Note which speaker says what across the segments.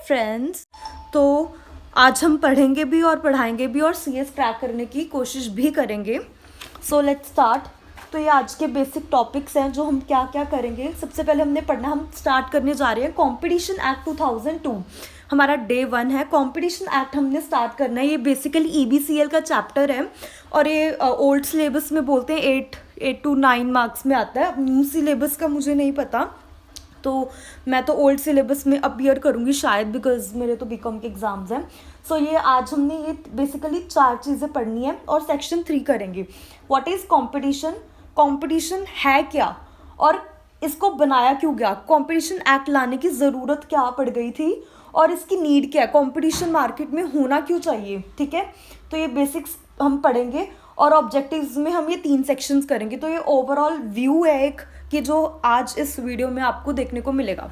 Speaker 1: Friends. तो आज हम पढ़ेंगे भी और पढ़ाएंगे भी और सीएस क्रैक करने की कोशिश भी करेंगे। So let's start. तो ये आज के बेसिक टॉपिक्स हैं जो हम क्या क्या करेंगे। सबसे पहले हमने पढ़ना, हम स्टार्ट करने जा रहे हैं कंपटीशन एक्ट 2002। हमारा डे 1 है। कंपटीशन एक्ट हमने स्टार्ट करना है। ये बेसिकली ईबीसीएल का चैप्टर है और ये ओल्ड सिलेबस में बोलते हैं 8 to 9 मार्क्स में आता है। न्यू सिलेबस का मुझे नहीं पता, तो मैं तो ओल्ड सिलेबस में अपीयर करूँगी शायद, बिकॉज मेरे तो बीकॉम के एग्ज़ाम्स हैं। सो ये आज हमने ये बेसिकली 4 चीज़ें पढ़नी है और सेक्शन 3 करेंगे। व्हाट इज़ कंपटीशन, कंपटीशन है क्या और इसको बनाया क्यों गया, कंपटीशन एक्ट लाने की ज़रूरत क्या पड़ गई थी और इसकी नीड क्या है, कंपटीशन मार्केट में होना क्यों चाहिए। ठीक है, तो ये बेसिक्स हम पढ़ेंगे और ऑब्जेक्टिव्स में हम ये 3 सेक्शंस करेंगे। तो ये ओवरऑल व्यू है एक कि जो आज इस वीडियो में आपको देखने को मिलेगा।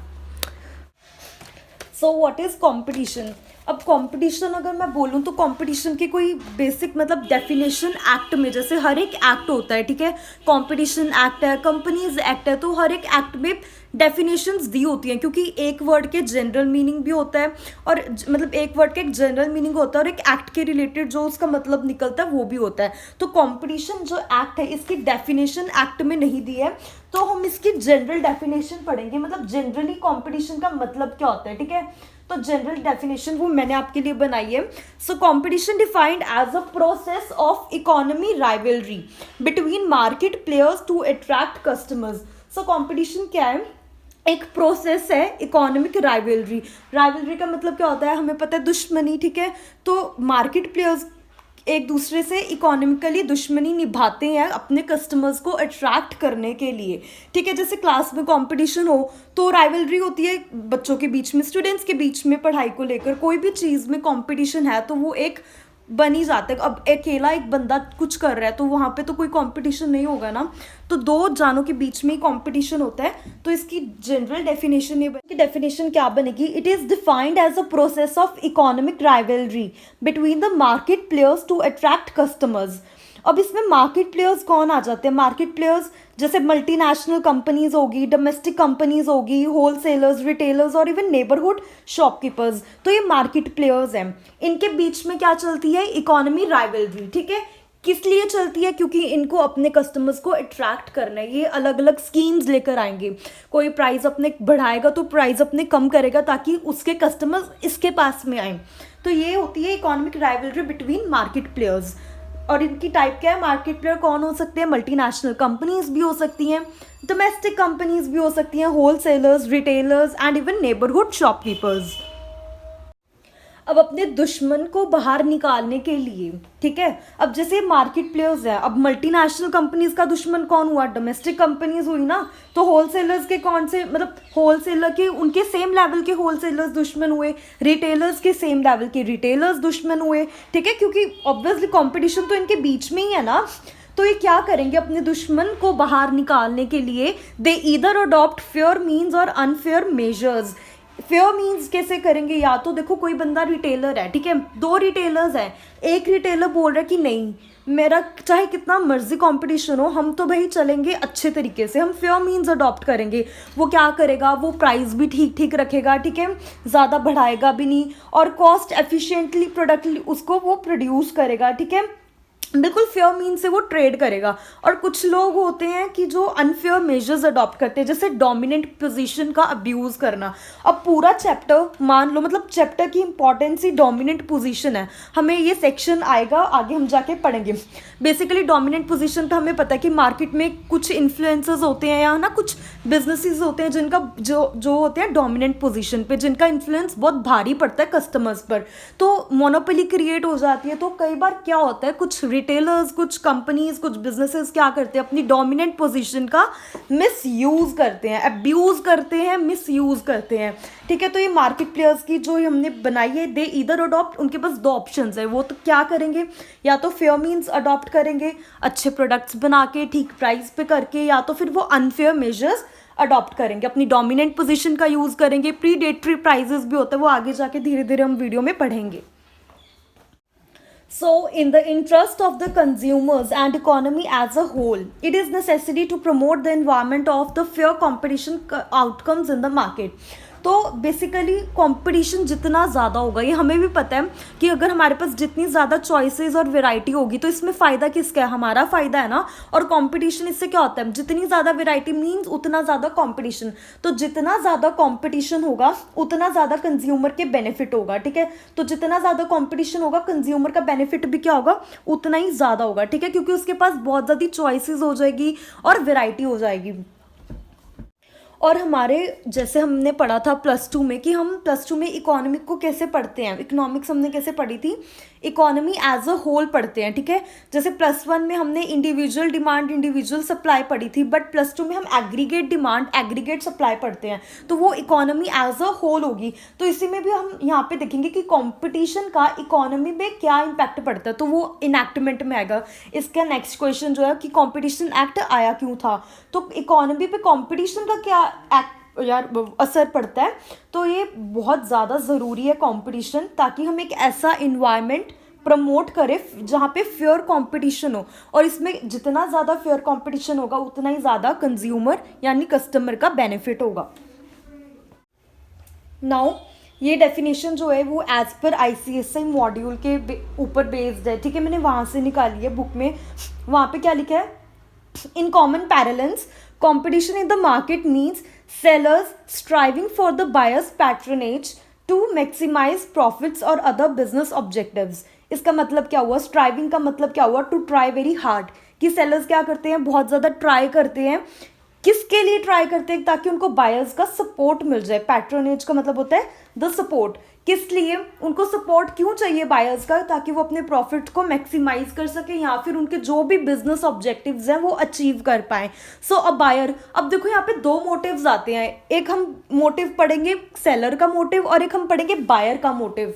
Speaker 1: So what is competition. अब कंपटीशन अगर मैं बोलूँ तो कंपटीशन की कोई बेसिक मतलब डेफिनेशन एक्ट में, जैसे हर एक एक्ट होता है, ठीक है, कंपटीशन एक्ट है, कंपनीज एक्ट है, तो हर एक एक्ट में डेफिनेशंस दी होती हैं, क्योंकि एक वर्ड के जनरल मीनिंग भी होता है और मतलब एक वर्ड का एक जनरल मीनिंग होता है और एक एक्ट के रिलेटेड जो उसका मतलब निकलता है वो भी होता है। तो कंपटीशन जो एक्ट है इसकी डेफिनेशन एक्ट में नहीं दी है, तो हम इसकी जनरल डेफिनेशन पढ़ेंगे, मतलब जनरली कंपटीशन का मतलब क्या होता है। ठीक है, तो जनरल डेफिनेशन वो मैंने आपके लिए बनाई है। So competition defined as a process of economy rivalry between market players to attract customers. So competition क्या है, एक प्रोसेस है इकोनॉमिक राइवलरी। राइवलरी का मतलब क्या होता है, हमें पता है दुश्मनी। ठीक है, तो मार्केट प्लेयर्स एक दूसरे से इकोनॉमिकली दुश्मनी निभाते हैं अपने कस्टमर्स को अट्रैक्ट करने के लिए। ठीक है, जैसे क्लास में कंपटीशन हो तो राइवलरी होती है बच्चों के बीच में, स्टूडेंट्स के बीच में, पढ़ाई को लेकर कोई भी चीज़ में कंपटीशन है तो वो एक बन ही जाता है। अब अकेला एक बंदा कुछ कर रहा है तो वहाँ पे तो कोई कंपटीशन नहीं होगा ना, तो 2 जानों के बीच में ही कंपटीशन होता है। तो इसकी जनरल डेफिनेशन ये की डेफिनेशन क्या बनेगी, it is defined as a process of economic rivalry between the market players to attract customers. अब इसमें मार्केट प्लेयर्स कौन आ जाते हैं, मार्केट प्लेयर्स जैसे मल्टीनेशनल कंपनीज होगी, डोमेस्टिक कंपनीज होगी, होलसेलर्स, रिटेलर्स और इवन नेबरहुड शॉपकीपर्स, तो ये मार्केट प्लेयर्स हैं। इनके बीच में क्या चलती है, इकोनॉमी राइवलरी। ठीक है, किस लिए चलती है, क्योंकि इनको अपने कस्टमर्स को अट्रैक्ट करना है। ये अलग अलग स्कीम्स लेकर आएंगे, कोई प्राइस अपने बढ़ाएगा तो प्राइस अपने कम करेगा ताकि उसके कस्टमर्स इसके पास में आए। तो ये होती है economic rivalry between market players. और इनकी टाइप क्या है, मार्केट प्लेयर कौन हो सकते हैं, मल्टीनेशनल कंपनीज भी हो सकती हैं, डोमेस्टिक कंपनीज भी हो सकती हैं, wholesalers, retailers and even neighbourhood shopkeepers. अब अपने दुश्मन को बाहर निकालने के लिए, ठीक है, अब जैसे मार्केट प्लेयर्स हैं, अब मल्टीनेशनल कंपनीज का दुश्मन कौन हुआ, डोमेस्टिक कंपनीज हुई ना, तो होलसेलर्स के कौन से, मतलब होलसेलर के उनके सेम लेवल के होलसेलर्स दुश्मन हुए, रिटेलर्स के सेम लेवल के रिटेलर्स दुश्मन हुए। ठीक है, क्योंकि ऑब्वियसली कंपटीशन तो इनके बीच में ही है ना, तो ये क्या करेंगे अपने दुश्मन को बाहर निकालने के लिए, दे ईदर अडॉप्ट फेयर मीन्स और अनफेयर मेजर्स। फेयर मीन्स कैसे करेंगे, या तो देखो कोई बंदा रिटेलर है, ठीक है, 2 रिटेलर्स हैं, एक रिटेलर बोल रहा है कि नहीं मेरा चाहे कितना मर्जी कंपटीशन हो हम तो भाई चलेंगे अच्छे तरीके से, हम फेयर मीन्स अडॉप्ट करेंगे। वो क्या करेगा, वो प्राइस भी ठीक ठीक रखेगा, ठीक है, ज़्यादा बढ़ाएगा भी नहीं और कॉस्ट एफिशिएंटली प्रोडक्ट उसको वो प्रोड्यूस करेगा। ठीक है, बिल्कुल फेयर मीन से वो ट्रेड करेगा। और कुछ लोग होते हैं कि जो अनफेयर मेजर्स अडॉप्ट करते हैं, जैसे डोमिनेंट पोजीशन का अब्यूज करना। अब पूरा चैप्टर मान लो, मतलब चैप्टर की इंपॉर्टेंस ही डोमिनेंट पोजीशन है, हमें ये सेक्शन आएगा आगे हम जाके पढ़ेंगे। बेसिकली डोमिनेंट पोजीशन तो हमें पता है कि मार्केट में कुछ इन्फ्लुएंसर्स होते हैं या ना कुछ बिजनेसेस होते हैं जिनका जो होते हैं डोमिनेंट पोजीशन पे, जिनका इन्फ्लुएंस बहुत भारी पड़ता है कस्टमर्स पर, तो मोनोपोली क्रिएट हो जाती है। तो कई बार क्या होता है, कुछ रिटेलर्स, कुछ कंपनीज, कुछ बिजनेसेस क्या करते हैं, अपनी डोमिनेंट पोजीशन का मिसयूज करते हैं, अब्यूज करते हैं, मिसयूज करते हैं। ठीक है, तो ये मार्केट प्लेयर्स की जो हमने बनाई है, दे ईदर अडॉप्ट, उनके पास 2 ऑप्शंस है, वो तो क्या करेंगे, या तो फेयर मीन्स अडॉप्ट करेंगे अच्छे प्रोडक्ट्स बना के ठीक प्राइस पे करके, या तो फिर वो अनफेयर मेजर्स अडॉप्ट करेंगे, अपनी डोमिनेंट पोजीशन का यूज़ करेंगे। प्रीडेटरी प्राइजेस भी होता है, वो आगे जाके धीरे धीरे हम वीडियो में पढ़ेंगे। So, in the interest of the consumers and economy as a whole, it is necessary to promote the environment of the fair competition outcomes in the market. तो बेसिकली कंपटीशन जितना ज़्यादा होगा, ये हमें भी पता है कि अगर हमारे पास जितनी ज़्यादा चॉइसेस और वैरायटी होगी तो इसमें फ़ायदा किसका है, हमारा फ़ायदा है ना। और कंपटीशन इससे क्या होता है, जितनी ज़्यादा वैरायटी मीन्स उतना ज़्यादा कंपटीशन, तो जितना ज़्यादा कंपटीशन होगा उतना ज़्यादा कंज्यूमर के बेनिफिट होगा, ठीक है। तो जितना ज़्यादा कंपटीशन होगा कंज्यूमर का बेनिफिट भी क्या होगा, उतना ही ज़्यादा होगा, ठीक है, क्योंकि उसके पास बहुत ज़्यादा चॉइसेस हो जाएगी और वैरायटी हो जाएगी। और हमारे जैसे हमने पढ़ा था +2 में कि हम +2 में इकोनॉमिक को कैसे पढ़ते हैं, इकोनॉमिक्स हमने कैसे पढ़ी थी, इकोनॉमी एज अ होल पढ़ते हैं, ठीक है। जैसे +1 में हमने इंडिविजुअल डिमांड इंडिविजुअल सप्लाई पढ़ी थी, बट +2 में हम एग्रीगेट डिमांड एग्रीगेट सप्लाई पढ़ते हैं, तो वो इकोनॉमी एज अ होल होगी। तो इसी में भी हम यहाँ पे देखेंगे कि कंपटीशन का इकोनॉमी में क्या इम्पैक्ट पड़ता है, तो वो इनैक्टमेंट में आएगा। इसका नेक्स्ट क्वेश्चन जो है कि कंपटीशन एक्ट आया क्यों था, तो इकोनॉमी पे कंपटीशन का क्या एक्ट यार असर पड़ता है, तो ये बहुत ज़्यादा ज़रूरी है कंपटीशन, ताकि हम एक ऐसा इन्वायरमेंट प्रमोट करें जहाँ पे फेयर कंपटीशन हो, और इसमें जितना ज़्यादा फेयर कंपटीशन होगा उतना ही ज़्यादा कंज्यूमर यानी कस्टमर का बेनिफिट होगा। नाउ ये डेफिनेशन जो है वो एज पर ICSI मॉड्यूल के ऊपर बेस्ड है, ठीक है, मैंने वहाँ से निकाली है बुक में। वहाँ पे क्या लिखा है, in common parlance, competition in the market means sellers striving for the buyer's patronage to maximize profits or other business objectives। इसका मतलब क्या हुआ, स्ट्राइविंग का मतलब क्या हुआ, टू ट्राई वेरी हार्ड, कि सेलर्स क्या करते हैं, बहुत ज़्यादा ट्राई करते हैं, किसके लिए ट्राई करते हैं, ताकि उनको बायर्स का सपोर्ट मिल जाए। पैट्रोनेज का मतलब होता है द सपोर्ट, किस लिए उनको सपोर्ट क्यों चाहिए बायर्स का, ताकि वो अपने प्रॉफिट को मैक्सिमाइज कर सके या फिर उनके जो भी बिजनेस ऑब्जेक्टिव्स हैं वो अचीव कर पाए। सो अ बायर, अब देखो यहाँ पे दो मोटिव्स आते हैं, एक हम मोटिव पढ़ेंगे सेलर का मोटिव और एक हम पढ़ेंगे बायर का मोटिव।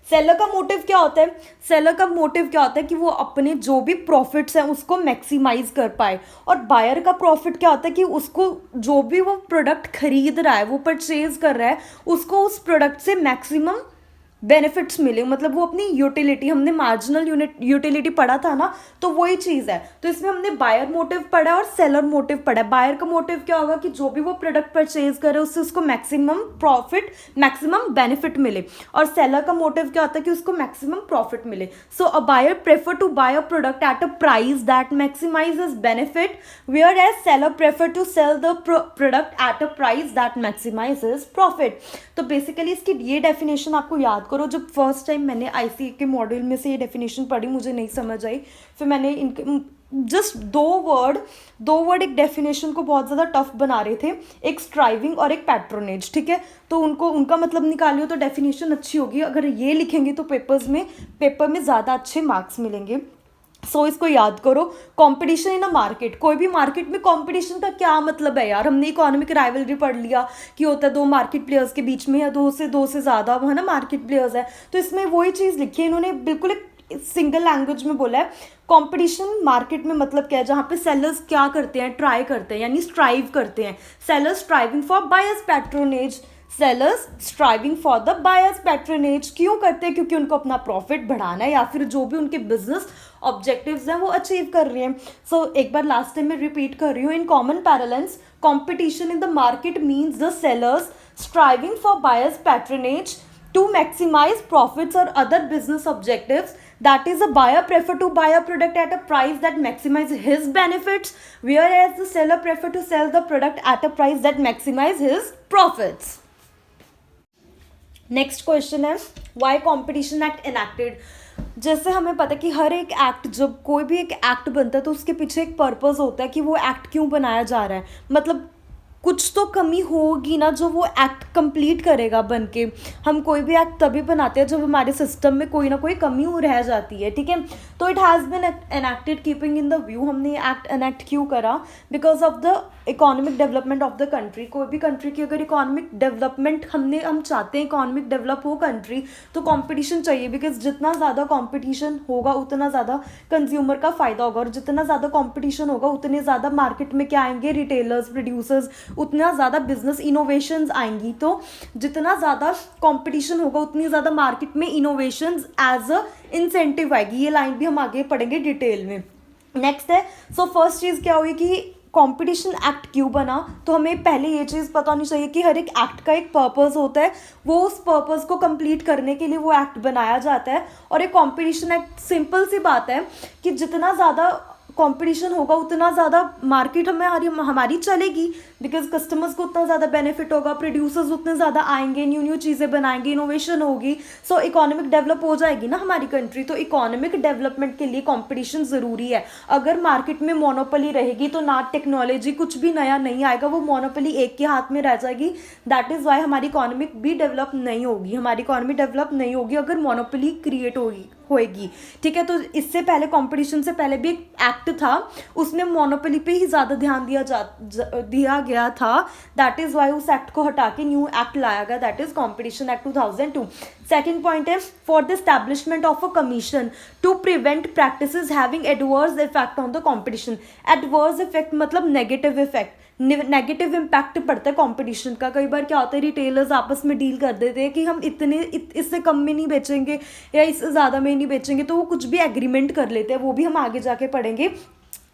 Speaker 1: सेलर का मोटिव क्या होता है, सेलर का मोटिव क्या होता है कि वो अपने जो भी प्रॉफिट्स हैं उसको मैक्सिमाइज कर पाए, और बायर का प्रॉफिट क्या होता है कि उसको जो भी वो प्रोडक्ट खरीद रहा है, वो परचेज कर रहा है, उसको उस प्रोडक्ट से मैक्सिमम बेनिफिट्स मिले, मतलब वो अपनी यूटिलिटी, हमने मार्जिनल यूटिलिटी पढ़ा था ना, तो वही चीज़ है। तो इसमें हमने बायर मोटिव पढ़ा और सेलर मोटिव पढ़ा। बायर का मोटिव क्या होगा कि जो भी वो प्रोडक्ट परचेज करे उससे उसको मैक्सिमम प्रॉफिट मैक्सिमम बेनिफिट मिले, और सेलर का मोटिव क्या होता है कि उसको मैक्सिमम प्रॉफिट मिले। So a buyer prefer to buy a product at a price that maximises benefit, whereas seller prefer to sell the product at a price that maximises profit. तो basically इसकी ये definition आपको याद करो। जब first time मैंने ICA के module में से ये डेफिनेशन पढ़ी, मुझे नहीं समझ आई, फिर मैंने इनके जस्ट दो वर्ड एक डेफिनेशन को बहुत ज़्यादा टफ बना रहे थे, एक स्ट्राइविंग और एक पैट्रोनेज, ठीक है। तो उनका मतलब निकालियो तो डेफिनेशन अच्छी होगी, अगर ये लिखेंगे तो पेपर में ज़्यादा अच्छे मार्क्स मिलेंगे। सो इसको याद करो, कंपटीशन इन अ मार्केट, कोई भी मार्केट में कंपटीशन का क्या मतलब है यार, हमने इकोनॉमिक राइवलरी पढ़ लिया कि होता है दो मार्केट प्लेयर्स के बीच में, या दो से ज़्यादा है ना मार्केट प्लेयर्स है, तो इसमें वही चीज़ लिखी है इन्होंने, बिल्कुल एक सिंगल लैंग्वेज में बोला है। कंपटीशन मार्केट में मतलब क्या है, जहाँ पे सेलर्स क्या करते हैं, ट्राई करते हैं यानी स्ट्राइव करते हैं, sellers striving for buyers patronage, sellers striving for the buyers patronage, क्यों करते हैं, क्योंकि उनको अपना प्रॉफिट बढ़ाना है या फिर जो भी उनके बिजनेस ऑब्जेक्टिव्स हैं वो अचीव कर रहे हैं। सो एक बार लास्ट टाइम मैं रिपीट कर रही हूँ, in common parlance competition in the market means the sellers striving for buyers patronage to maximize profits or other business objectives, that is a buyer prefer to buy a product at a price that maximizes his benefits, whereas the seller prefer to sell the product at a price that maximizes his profits. Next question है, Y competition act एनैक्टेड। जैसे हमें पता है कि हर एक act, जब कोई भी एक एक्ट बनता है तो उसके पीछे एक पर्पस होता है कि वो एक्ट क्यों बनाया जा रहा है, मतलब कुछ तो कमी होगी ना जो वो एक्ट कंप्लीट करेगा बन के। हम कोई भी एक्ट तभी बनाते हैं जब हमारे सिस्टम में कोई ना कोई कमी रह जाती है, ठीक है। तो it has been enacted keeping in the view, हमने ये एक्ट एनैक्ट क्यों करा, because of the economic development of the country. कोई भी कंट्री की अगर इकोनॉमिक डेवलपमेंट हम चाहते हैं इकोनॉमिक डेवलप हो कंट्री, तो कंपटीशन चाहिए, बिकॉज जितना ज़्यादा कंपटीशन होगा उतना ज़्यादा कंज्यूमर का फ़ायदा होगा, और जितना ज़्यादा कंपटीशन होगा उतने ज़्यादा मार्केट में क्या आएंगे, रिटेलर्स, प्रोड्यूसर्स, उतना ज़्यादा बिजनेस इनोवेशंस आएंगी। तो जितना ज़्यादा कंपटीशन होगा उतनी ज़्यादा मार्केट में इनोवेशंस एज अ इंसेंटिव आएगी। ये लाइन भी हम आगे पढ़ेंगे डिटेल में। नेक्स्ट है, सो फर्स्ट चीज़ क्या हुई कि कंपटीशन एक्ट क्यों बना, तो हमें पहले ये चीज़ पता होनी चाहिए कि हर एक एक्ट का एक पर्पस होता है, वो उस पर्पस को कंप्लीट करने के लिए वो एक्ट बनाया जाता है। और एक कंपटीशन एक्ट सिंपल सी बात है कि जितना ज़्यादा कंपटीशन होगा उतना ज़्यादा मार्केट हमारी चलेगी, बिकॉज कस्टमर्स को उतना ज़्यादा बेनिफिट होगा, प्रोड्यूसर्स उतने ज़्यादा आएंगे, न्यू न्यू चीज़ें बनाएंगे, इनोवेशन होगी, सो इकोनॉमिक डेवलप हो जाएगी ना हमारी कंट्री। तो इकोनॉमिक डेवलपमेंट के लिए कंपटीशन ज़रूरी है। अगर मार्केट में मोनोपोली रहेगी तो ना टेक्नोलॉजी, कुछ भी नया नहीं आएगा, वो मोनोपोली एक के हाथ में रह जाएगी। दैट इज़ वाई हमारी इकोनॉमिक भी डेवलप नहीं होगी, हमारी इकोनॉमी डेवलप नहीं होगी अगर मोनोपोली क्रिएट होएगी। ठीक है, तो इससे पहले कंपटीशन से पहले भी एक एक्ट था, उसमें मोनोपोली पे ही ज़्यादा ध्यान दिया गया था। दैट इज़ वाई उस एक्ट को हटा के न्यू एक्ट लाया गया, that is competition act 2002। Second point है for the establishment of a commission to prevent practices having adverse effect on the competition. Adverse effect मतलब नेगेटिव इफेक्ट, नेगेटिव इम्पैक्ट पड़ता है कंपटीशन का। कई बार क्या होता है, रिटेलर्स आपस में डील कर देते हैं कि हम इससे कम में नहीं बेचेंगे या इससे ज़्यादा में नहीं बेचेंगे, तो वो कुछ भी एग्रीमेंट कर लेते हैं, वो भी हम आगे जाके पढ़ेंगे।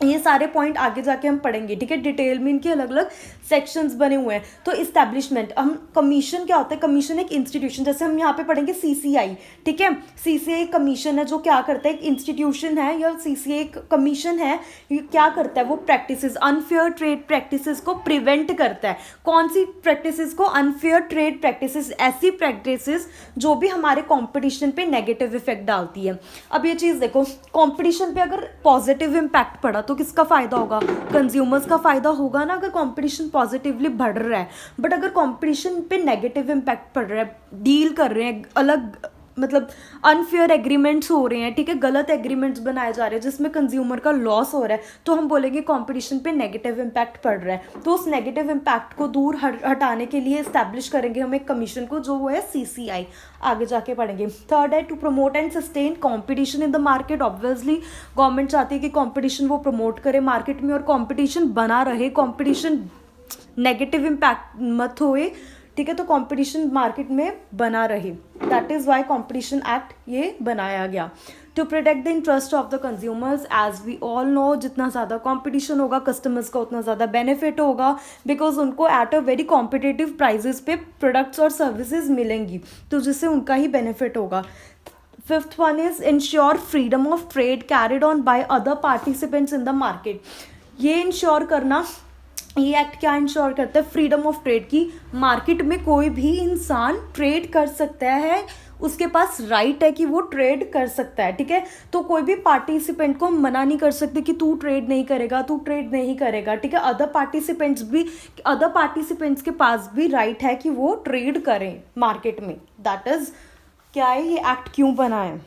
Speaker 1: ये सारे पॉइंट आगे जाके हम पढ़ेंगे। ठीक है, डिटेल में इनके अलग अलग सेक्शंस बने हुए हैं। तो इस्टेब्लिशमेंट, हम कमीशन क्या होता है, कमीशन एक इंस्टीट्यूशन, जैसे हम यहाँ पे पढ़ेंगे सीसीआई। ठीक है, सीसीआई कमीशन है जो क्या करता है, एक इंस्टीट्यूशन है या सीसीआई कमीशन है, ये क्या करता है, वो प्रैक्टिसेस, अनफेयर ट्रेड प्रैक्टिसेस को प्रिवेंट करता है। कौन सी प्रैक्टिसेस को, अनफेयर ट्रेड प्रैक्टिसेस, ऐसी प्रैक्टिसेस जो भी हमारे कॉम्पिटिशन पे नेगेटिव इफेक्ट डालती है। अब ये चीज़ देखो, कॉम्पिटिशन पे अगर पॉजिटिव इम्पैक्ट पड़ा तो किसका फ़ायदा होगा, कंज्यूमर्स का फ़ायदा होगा ना, अगर कंपटीशन पॉजिटिवली बढ़ रहा है। बट अगर कंपटीशन पे नेगेटिव इम्पैक्ट पड़ रहा है, डील कर रहे हैं अलग, मतलब अनफेयर एग्रीमेंट्स हो रहे हैं, ठीक है, गलत एग्रीमेंट्स बनाए जा रहे हैं जिसमें कंज्यूमर का लॉस हो रहा है, तो हम बोलेंगे कंपटीशन पे नेगेटिव इम्पैक्ट पड़ रहा है। तो उस नेगेटिव इम्पैक्ट को दूर हटाने के लिए इस्टेब्लिश करेंगे हम एक कमीशन को, जो वो है सीसीआई, आगे जाके पढ़ेंगे। थर्ड है to promote and sustain competition in the market. Obviously government चाहती है कि कंपटीशन वो प्रमोट करे मार्केट में और कंपटीशन बना रहे, कंपटीशन नेगेटिव इम्पैक्ट मत होए। ठीक है, तो कंपटीशन मार्केट में बना रहे, that is why competition act ये बनाया गया। To protect the interest of the consumers, as we all know, जितना ज़्यादा कंपटीशन होगा कस्टमर्स का उतना ज़्यादा बेनिफिट होगा, बिकॉज उनको at a very competitive prices पे प्रोडक्ट्स और सर्विसेज मिलेंगी, तो जिससे उनका ही बेनिफिट होगा। Fifth one is ensure freedom of trade carried on by other participants in the market. ये इंश्योर करना, ये एक्ट क्या इंश्योर करता है, फ्रीडम ऑफ ट्रेड की। मार्केट में कोई भी इंसान ट्रेड कर सकता है, उसके पास राइट है कि वो ट्रेड कर सकता है। ठीक है, तो कोई भी पार्टिसिपेंट को मना नहीं कर सकते कि तू ट्रेड नहीं करेगा, तू ट्रेड नहीं करेगा। ठीक है, अदर पार्टिसिपेंट्स के पास भी राइट है कि वो ट्रेड करें मार्केट में। दैट इज क्या है, ये एक्ट क्यों बना है।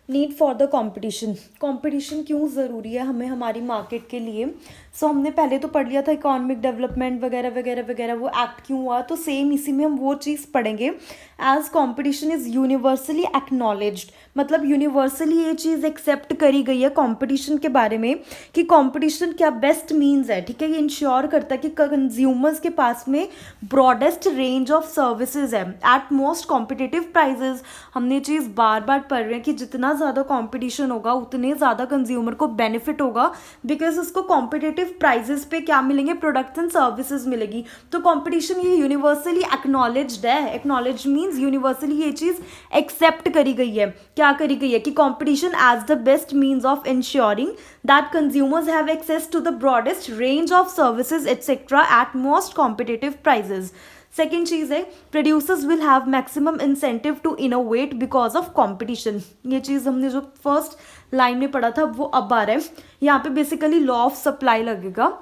Speaker 1: Need for the competition, competition क्यों ज़रूरी है हमें हमारी मार्केट के लिए। सो हमने पहले तो पढ़ लिया था इकोनॉमिक डेवलपमेंट वगैरह वगैरह वगैरह, वो एक्ट क्यों हुआ, तो सेम इसी में हम वो चीज़ पढ़ेंगे। As competition is universally acknowledged, मतलब यूनिवर्सली ये चीज़ एक्सेप्ट करी गई है कंपटीशन के बारे में कि कंपटीशन क्या बेस्ट मीन्स है। ठीक है, ये इंश्योर करता है कि कंज्यूमर्स के पास में ब्रॉडेस्ट रेंज ऑफ सर्विसेज है एट मोस्ट कॉम्पिटिटिव प्राइजेज। हमने ये चीज़ बार बार पढ़ रहे हैं कि जितना ज़्यादा कंपटीशन होगा उतने ज़्यादा कंज्यूमर को बेनिफिट होगा, बिकॉज उसको कॉम्पिटिटिव प्राइजेस पे क्या मिलेंगे, प्रोडक्ट्स एंड सर्विसेज मिलेगी। तो कंपटीशन ये यूनिवर्सली एक्नॉलेज्ड है, एक्नॉलेज मीन्स यूनिवर्सली ये चीज़ एक्सेप्ट करी गई है। क्या करी गई है कि competition as the best means of ensuring that consumers have access to the broadest range of services etcetera at most competitive prices. Second चीज़ है producers will have maximum incentive to innovate because of competition. ये चीज़ हमने जो first line में पढ़ा था वो अब आ रहा है। यहाँ पे बेसिकली लॉ ऑफ सप्लाई लगेगा।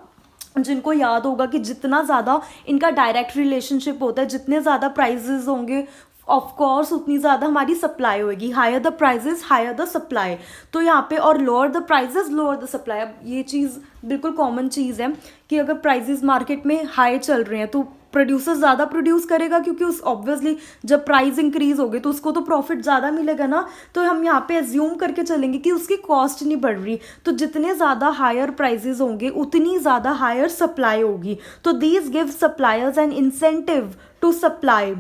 Speaker 1: जिनको याद होगा कि जितना ज़्यादा इनका डायरेक्ट रिलेशनशिप होता है, जितने ज़्यादा प्राइजेज होंगे ऑफ कोर्स उतनी ज़्यादा हमारी सप्लाई होगी। Higher the prices higher the supply, तो यहाँ पे और lower the prices lower the supply. अब ये चीज़ बिल्कुल कॉमन चीज़ है कि अगर प्राइजेस मार्केट में हाई चल रहे हैं तो प्रोड्यूसर ज़्यादा प्रोड्यूस करेगा, क्योंकि उस ऑब्वियसली जब प्राइस इंक्रीज होगी तो उसको तो प्रॉफिट ज़्यादा मिलेगा ना। तो हम यहाँ पे एज्यूम करके चलेंगे कि उसकी कॉस्ट नहीं बढ़ रही, तो जितने ज़्यादा हायर प्राइजेस होंगे उतनी ज़्यादा हायर सप्लाई होगी। तो these give suppliers an incentive to supply.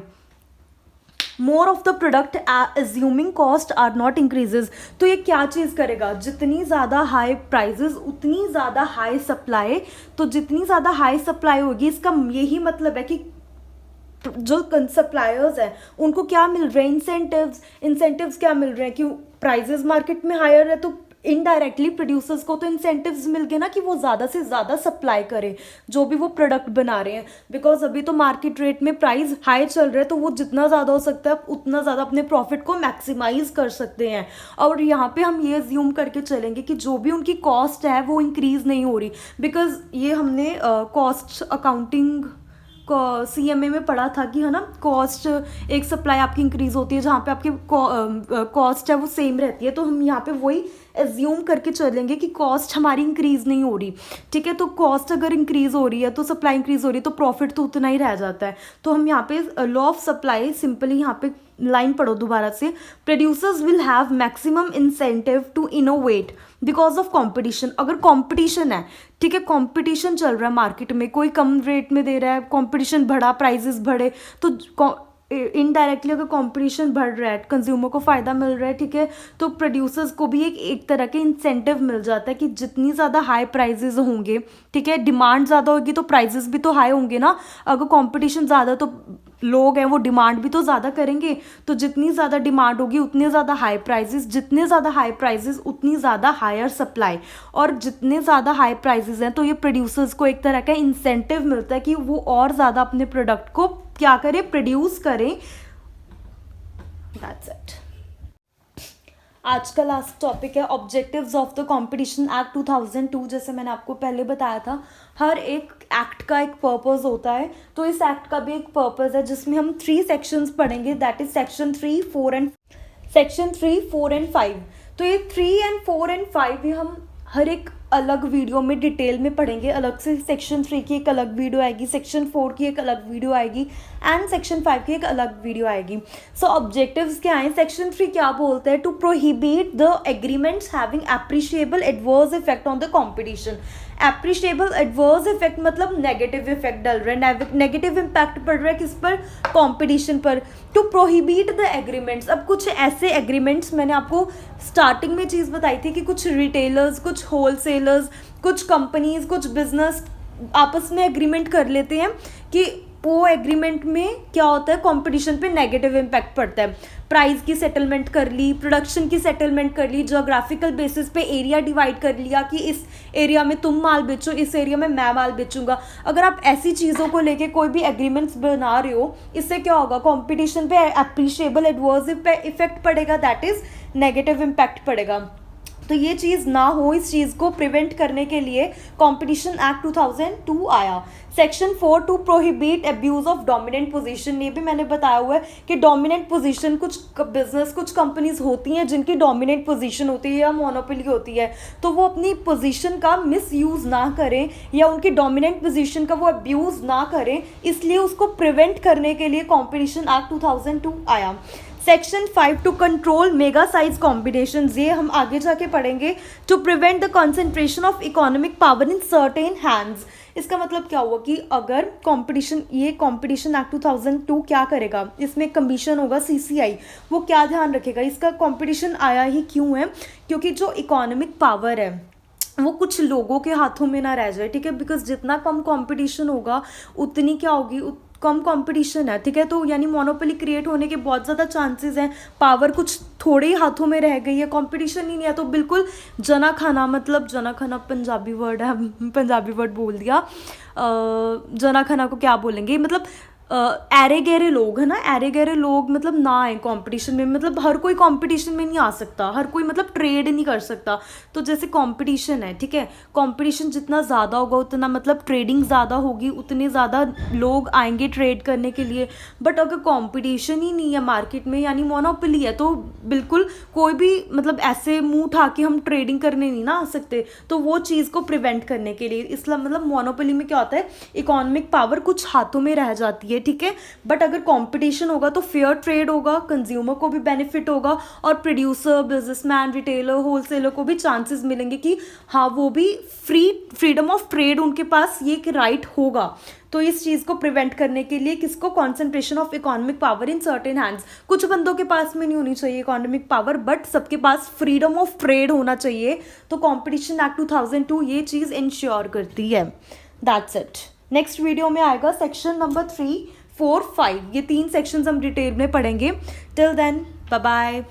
Speaker 1: More of the product assuming cost are not increases. तो ये क्या चीज़ करेगा, जितनी ज़्यादा हाई प्राइजेज उतनी ज़्यादा हाई सप्लाई। तो जितनी ज़्यादा हाई सप्लाई होगी इसका यही मतलब है कि जो सप्लायर्स हैं उनको क्या मिल रहे हैं, इंसेंटिव्स क्या मिल रहे हैं कि प्राइजेस मार्केट में हायर है, तो इनडायरेक्टली प्रोड्यूसर्स को तो इंसेंटिव्स मिल गए ना कि वो ज़्यादा से ज़्यादा सप्लाई करें जो भी वो प्रोडक्ट बना रहे हैं। बिकॉज अभी तो मार्केट रेट में प्राइस हाई चल रहा है, तो वो जितना ज़्यादा हो सकता है उतना ज़्यादा अपने प्रॉफिट को मैक्सिमाइज कर सकते हैं। और यहाँ पे हम ये अज्यूम करके चलेंगे कि जो भी उनकी कॉस्ट है वो इंक्रीज़ नहीं हो रही, बिकॉज ये हमने कॉस्ट अकाउंटिंग CMA में पढ़ा था कि है ना, कॉस्ट एक सप्लाई आपकी इंक्रीज होती है जहाँ पे आपकी कॉस्ट है वो सेम रहती है। तो हम यहाँ पे वही एज्यूम करके चलेंगे कि कॉस्ट हमारी इंक्रीज नहीं हो रही, ठीक है। तो कॉस्ट अगर इंक्रीज हो रही है तो सप्लाई इंक्रीज हो रही है, तो प्रॉफिट तो उतना ही रह जाता है। तो हम यहाँ पे लॉ ऑफ सप्लाई सिंपली यहाँ पे लाइन पढ़ो दोबारा से, producers will have maximum incentive to innovate because of competition. अगर कॉम्पिटिशन है, ठीक है, कॉम्पिटिशन चल रहा है मार्केट में, कोई कम रेट में दे रहा है, कॉम्पिटिशन बढ़ा, प्राइजेस बढ़े, तो इनडायरेक्टली अगर कंपटीशन बढ़ रहा है, कंज्यूमर को फ़ायदा मिल रहा है, ठीक है, तो प्रोड्यूसर्स को भी एक तरह के इंसेंटिव मिल जाता है कि जितनी ज़्यादा हाई प्राइजेस होंगे, ठीक है, डिमांड ज़्यादा होगी तो प्राइजेस भी तो हाई होंगे ना। अगर कंपटीशन ज़्यादा तो लोग हैं वो डिमांड भी तो ज़्यादा करेंगे, तो जितनी ज़्यादा डिमांड होगी उतने ज़्यादा हाई प्राइजेस, जितने ज़्यादा हाई प्राइजेस उतनी ज़्यादा हायर सप्लाई, और जितने ज़्यादा हाई प्राइजेस हैं तो ये प्रोड्यूसर्स को एक तरह का इंसेंटिव मिलता है कि वो और ज़्यादा अपने प्रोडक्ट को क्या करें, प्रोड्यूस करें। That's it. आज का लास्ट टॉपिक है objectives of the competition act 2002। जैसे मैंने आपको पहले बताया था, हर एक एक्ट का एक पर्पस होता है, तो इस एक्ट का भी एक पर्पस है जिसमें हम 3 सेक्शंस पढ़ेंगे, दैट इज सेक्शन 3, 4 एंड 5। तो ये 3 एंड 4 एंड 5 ये हम हर एक अलग वीडियो में डिटेल में पढ़ेंगे। अलग से सेक्शन 3 की एक अलग वीडियो आएगी, सेक्शन 4 की एक अलग वीडियो आएगी, एंड सेक्शन 5 की एक अलग वीडियो आएगी। सो ऑब्जेक्टिव्स क्या हैं, सेक्शन 3 क्या बोलते हैं, to prohibit the agreements having appreciable adverse effect on the competition. Appreciable adverse effect मतलब नेगेटिव इफेक्ट डल रहा है, नेगेटिव इम्पैक्ट पड़ रहा है किस पर, कॉम्पिटिशन पर। टू प्रोहिबिट द एग्रीमेंट्स, अब कुछ ऐसे एग्रीमेंट्स, मैंने आपको स्टार्टिंग में चीज़ बताई थी कि कुछ रिटेलर्स, कुछ होलसेलर्स, कुछ कंपनीज, कुछ बिजनेस आपस में एग्रीमेंट कर लेते हैं कि वो एग्रीमेंट में क्या होता है, कंपटीशन पे नेगेटिव इम्पैक्ट पड़ता है। प्राइस की सेटलमेंट कर ली, प्रोडक्शन की सेटलमेंट कर ली, जोग्राफिकल बेसिस पे एरिया डिवाइड कर लिया कि इस एरिया में तुम माल बेचो, इस एरिया में मैं माल बेचूंगा। अगर आप ऐसी चीज़ों को लेके कोई भी एग्रीमेंट्स बना रहे हो, इससे क्या होगा, कंपटीशन पे एप्रिशिएबल एडवर्स इफेक्ट पड़ेगा, दैट इज नेगेटिव इम्पैक्ट पड़ेगा। तो ये चीज़ ना हो, इस चीज़ को प्रिवेंट करने के लिए कंपटीशन एक्ट 2002 आया। Section 4, to prohibit abuse of dominant position. ये भी मैंने बताया हुआ है कि डोमिनेंट पोजीशन, कुछ बिजनेस, कुछ कंपनीज होती हैं जिनकी डोमिनेंट पोजीशन होती है या मोनोपोली होती है, तो वो अपनी पोजीशन का मिसयूज ना करें या उनकी डोमिनेंट पोजीशन का वो अब्यूज़ ना करें, इसलिए उसको प्रिवेंट करने के लिए कंपटीशन एक्ट 2002 आया। Section 5, to control mega size combination, ये हम आगे जाके पढ़ेंगे। To prevent the concentration of economic power in certain hands. इसका मतलब क्या हुआ कि अगर कंपटीशन, ये कंपटीशन एक्ट 2002 क्या करेगा, इसमें कमीशन होगा CCI, वो क्या ध्यान रखेगा, इसका कंपटीशन आया ही क्यों है, क्योंकि जो इकोनॉमिक पावर है वो कुछ लोगों के हाथों में ना रह जाए, ठीक है, बिकॉज जितना कम कंपटीशन होगा उतनी क्या होगी, कम कंपटीशन है, ठीक है, तो यानी मोनोपोली क्रिएट होने के बहुत ज़्यादा चांसेस हैं। पावर कुछ थोड़े ही हाथों में रह गई है, कंपटीशन ही नहीं है, तो बिल्कुल जना खाना, मतलब जना खाना पंजाबी वर्ड है, पंजाबी वर्ड बोल दिया, जना खाना को क्या बोलेंगे, मतलब ऐरे गहरे लोग है ना, ऐरे गहरे लोग मतलब ना आए कंपटीशन में, मतलब हर कोई कंपटीशन में नहीं आ सकता, हर कोई मतलब ट्रेड नहीं कर सकता। तो जैसे कंपटीशन है, ठीक है, कंपटीशन जितना ज़्यादा होगा उतना मतलब ट्रेडिंग ज़्यादा होगी, उतने ज़्यादा लोग आएंगे ट्रेड करने के लिए। बट अगर कंपटीशन ही नहीं है मार्केट में, यानी मोनोपोली है, तो बिल्कुल कोई भी मतलब ऐसे मुंह उठा के हम ट्रेडिंग करने नहीं ना आ सकते। तो वो चीज़ को प्रिवेंट करने के लिए, इसलिए मतलब मोनोपोली में क्या होता है, इकोनॉमिक पावर कुछ हाथों में रह जाती है, ठीक है। बट अगर कंपटीशन होगा तो फेयर ट्रेड होगा, कंज्यूमर को भी बेनिफिट होगा, और प्रोड्यूसर, बिजनेसमैन, रिटेलर, होलसेलर को भी चांसेस मिलेंगे कि हाँ वो भी फ्रीडम ऑफ ट्रेड, उनके पास ये एक राइट होगा। तो इस चीज़ को प्रिवेंट करने के लिए किसको, concentration of economic power in certain hands, कुछ बंदों के पास में नहीं होनी चाहिए इकोनॉमिक पावर, बट सबके पास फ्रीडम ऑफ ट्रेड होना चाहिए। तो कॉम्पिटिशन एक्ट 2002 ये चीज़ इंश्योर करती है। That's it. नेक्स्ट वीडियो में आएगा सेक्शन नंबर 3, 4, 5, ये 3 सेक्शंस हम डिटेल में पढ़ेंगे। Till then bye bye.